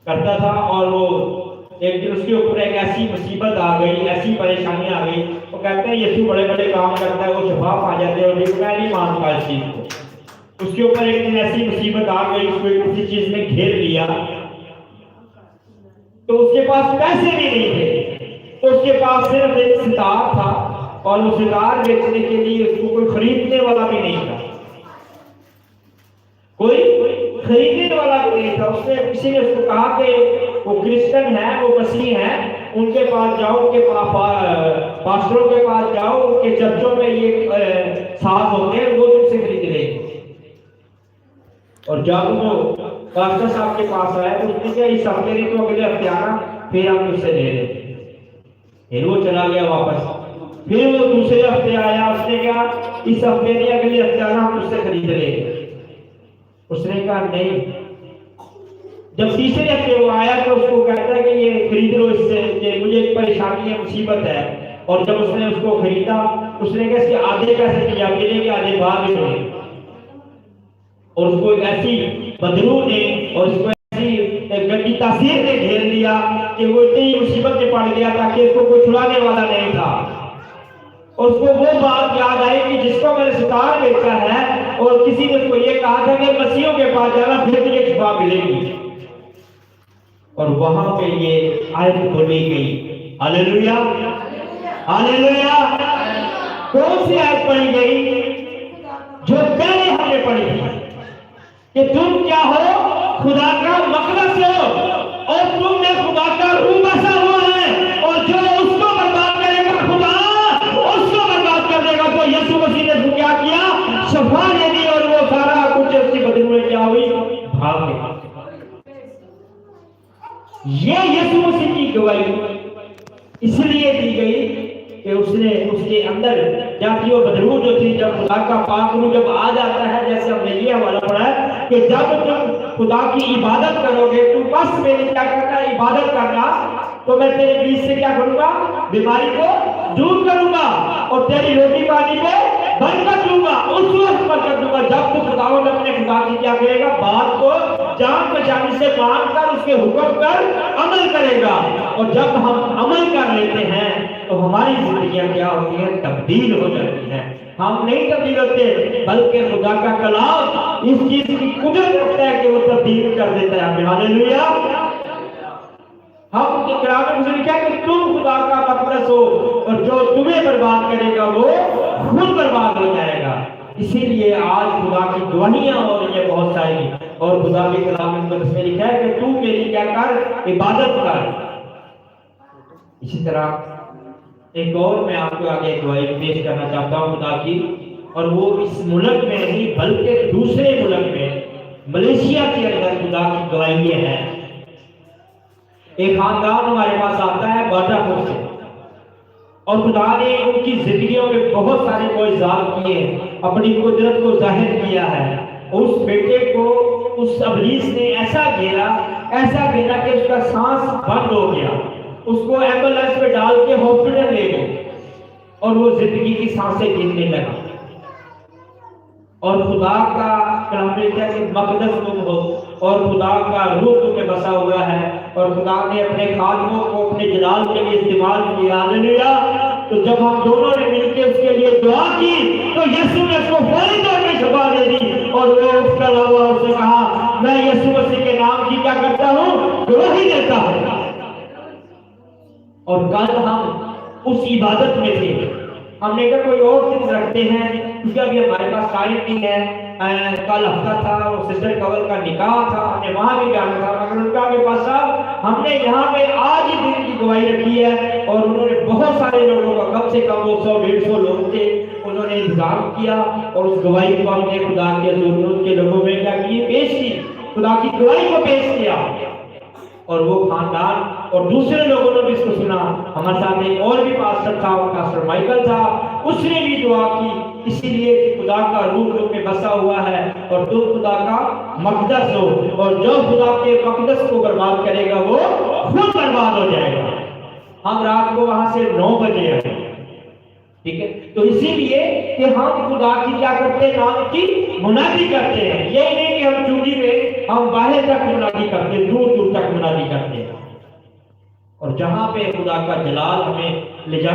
کرتا تھا، اور وہ ایک دن اس کے اوپر ایک ایسی مصیبت آ گئی، ایسی پریشانی آ گئی، وہ کہتے ہیں یسوع بڑے بڑے کام کرتا ہے، وہ شفا پا جاتے ہیں، اور لیکن میں نہیں مانتا اس چیز کو۔ اس کے اوپر ایک دن ایسی مصیبت آ گئی، اس کو کسی چیز نے گھیر لیا، تو اس کے پاس پیسے بھی نہیں تھے، تو اس کے پاس صرف ایک ستار تھا، اور وہ ستار بیچنے کے لیے اس کو کوئی خریدنے والا بھی نہیں تھا، کوئی خریدنے والا بھی نہیں تھا۔ اس نے کسی نے اس کو کہا کہ وہ کرسچن ہیں، وہ مسیح ہیں، ان کے پاس جاؤ، ان کے پاسٹروں کے پاس جاؤ، ان کے چرچوں میں یہ ساز ہوتے ہیں، وہ تم سے خرید لیں گے۔ اور جب وہ پاسٹر صاحب کے پاس آئے تو اس نے کہا اس ہفتے نہیں تو اگلے ہفتے آنا، پھر ہم اس سے لے لیں۔ پھر وہ چلا گیا واپس، پھر وہ دوسرے ہفتے آیا، اس نے کہا اس ہفتے نہیں اگلے ہفتے آنا، ہم اس سے خرید لیں گے۔ اس نے کہا نہیں۔ جب تیسرے ہفتے وہ آیا تو اس کو کہتا ہے کہ یہ خرید لو اس سے، کہ مجھے ایک پریشانی ہے، مصیبت ہے۔ اور جب اس نے اس کو خریدا، اس نے کہا اس کے آدھے پیسے کیا ملے گے، آدھے بعد میں ہوئے۔ اور اس کو ایک ایسی بدرو نے اور اس کو ایسی گندی تاثیر نے گھیر لیا کہ وہ اتنی مصیبت میں پڑ گیا تھا کہ اس کو کوئی چھڑانے والا نہیں تھا۔ اور اس کو وہ بات یاد آئی کہ جس کو میں نے ستار بیچا ہے، اور کسی نے اس کو یہ کہا تھا کہ مسیحوں کے پاس جانا پھر تجھے شفا ملے گی۔ اور وہاں پہ یہ آیت کھولی گئی، ہاللیلویا ہاللیلویا۔ کون سی آیت پڑھی گئی؟ جو پہلے ہم نے پڑھی تھی کہ تم کیا ہو؟ خدا کا مقدس ہو، اور تم میں خدا کا روح بسا ہوا ہے، اور جو اس کو برباد کرے گا خدا اس کو برباد کر دے گا۔ تو یسوع مسیح نے اس کو کیا کیا؟ شفا دے دی، اور وہ سارا کچھ اس کی بدلو میں کیا ہوئی؟ بھاگ گئی۔ یہ یسوع مسیح کی گواہی اس لیے دی گئی کہ اس نے اس کے اندر جاتی وہ بدرو جو تھی، جب خدا کا پاک روح جب آ جاتا ہے، جیسے ہم نے یہ حوالہ پڑھا ہے کہ جب تم خدا کی عبادت کرو گے، تو بس میری کیا کرنا ہے؟ عبادت کرنا، تو میں تیرے بیچ سے کیا کروں گا؟ بیماری کو دور کروں گا، اور تیری روٹی پانی کو برکت دوں گا، اس وقت برکت دوں گا جب تو خداوند اپنے خدا کی کیا کرے گا؟ بات کو جان پہچانی سے مان کر اس کے حکم پر عمل کرے گا۔ اور جب ہم عمل کر لیتے ہیں تو ہماری زندگیاں کیا ہوتی ہیں؟ تبدیل ہو جاتی ہیں۔ ہم نہیں تبدیل ہوتے، بلکہ خدا کا کلام اس چیز کی قدرت رکھتا ہے کہ وہ تبدیل کر دیتا ہے ہمیں۔ ہاللیلویا۔ ہم کلام میں لکھا ہے کہ تم خدا کا مقدس ہو، اور جو تمہیں برباد کرے گا وہ خود برباد ہو جائے گا۔ اسی لیے آج خدا کی گواہیاں ہو رہی ہیں بہت ساری، اور خدا کے کلام مقدس میں لکھا ہے کہ تو میری کیا کر؟ عبادت کر۔ اسی طرح ایک اور میں آپ کو آگے گواہی پیش کرنا چاہتا ہوں خدا کی، اور وہ اس ملک میں نہیں بلکہ دوسرے ملک میں، ملیشیا کے اندر خدا کی گواہی ہے۔ ایک خاندان ہمارے پاس آتا ہے باٹا پور سے، اور خدا نے ان کی زندگیوں میں بہت سارے معجزات کیے، اپنی قدرت کو ظاہر کیا ہے۔ اس بیٹے کو اس ابلیس نے ایسا گھیرا کہ اس کا سانس بند ہو گیا، اس کو ایمبولینس میں ڈال کے ہاسپٹل لے گئے، اور وہ زندگی کی سانسیں گننے لگا۔ اور خدا کا کلام ہے کہ مقدس تم ہو، اور خدا کا روح تم میں بسا ہوا ہے، اور خدا نے اپنے خادموں کو اپنے جلال کے لیے استعمال کیا۔ ہاللیلویا۔ تو جب ہم دونوں نے مل کے اس کے لیے دعا کی تو یسوع نے اس کو فوری طور پہ شفا دے دی، اور وہ اس کا علاوہ اس نے کہا میں یسوع مسیح کے نام کی کیا کرتا ہوں؟ گواہی دیتا ہوں۔ اور کل ہم اس عبادت میں تھے، ہم نے کہا کوئی اور چیز رکھتے ہیں کیونکہ ابھی ہمارے پاس ٹائم نہیں ہے۔ کل ہفتہ تھا، وہ سسٹر کول کا نکاح تھا، ہم نے وہاں بھی جانا تھا، مگر ان کا کے پاس ہم نے یہاں پہ آج ہی دن کی گواہی رکھی ہے، اور انہوں نے بہت سارے لوگوں کا کم سے کم 100-150 لوگ تھے، انہوں نے انتظام کیا، اور اس گواہی کو ہم نے خدا کے حضور کے لوگوں میں کیا کی؟ پیش کی، خدا کی گواہی کو پیش کیا۔ اور وہ خاندان اور دوسرے لوگوں نے بھی اس کو سنا۔ ہمارے ساتھ ایک اور بھی پاسٹر تھا، پاسٹر مائیکل تھا، اس نے بھی دعا کی، اسی لیے کہ خدا کا روح تم میں بسا ہوا ہے، اور تم خدا کا مقدس ہو، اور جو خدا کے مقدس کو برباد کرے گا وہ خود برباد ہو جائے گا۔ ہم رات کو وہاں سے 9 بجے آئے، ٹھیک ہے؟ تو اسی لیے کہ ہم خدا کی کیا کرتے ہیں؟ نام کی منادی کرتے ہیں۔ یہ نہیں کہ ہم چوڑی میں ہم باہر تک منادی کرتے، دور دور تک منادی منادی کرتے ہیں، اور جہاں پہ خدا کا جلال ہمیں لے جا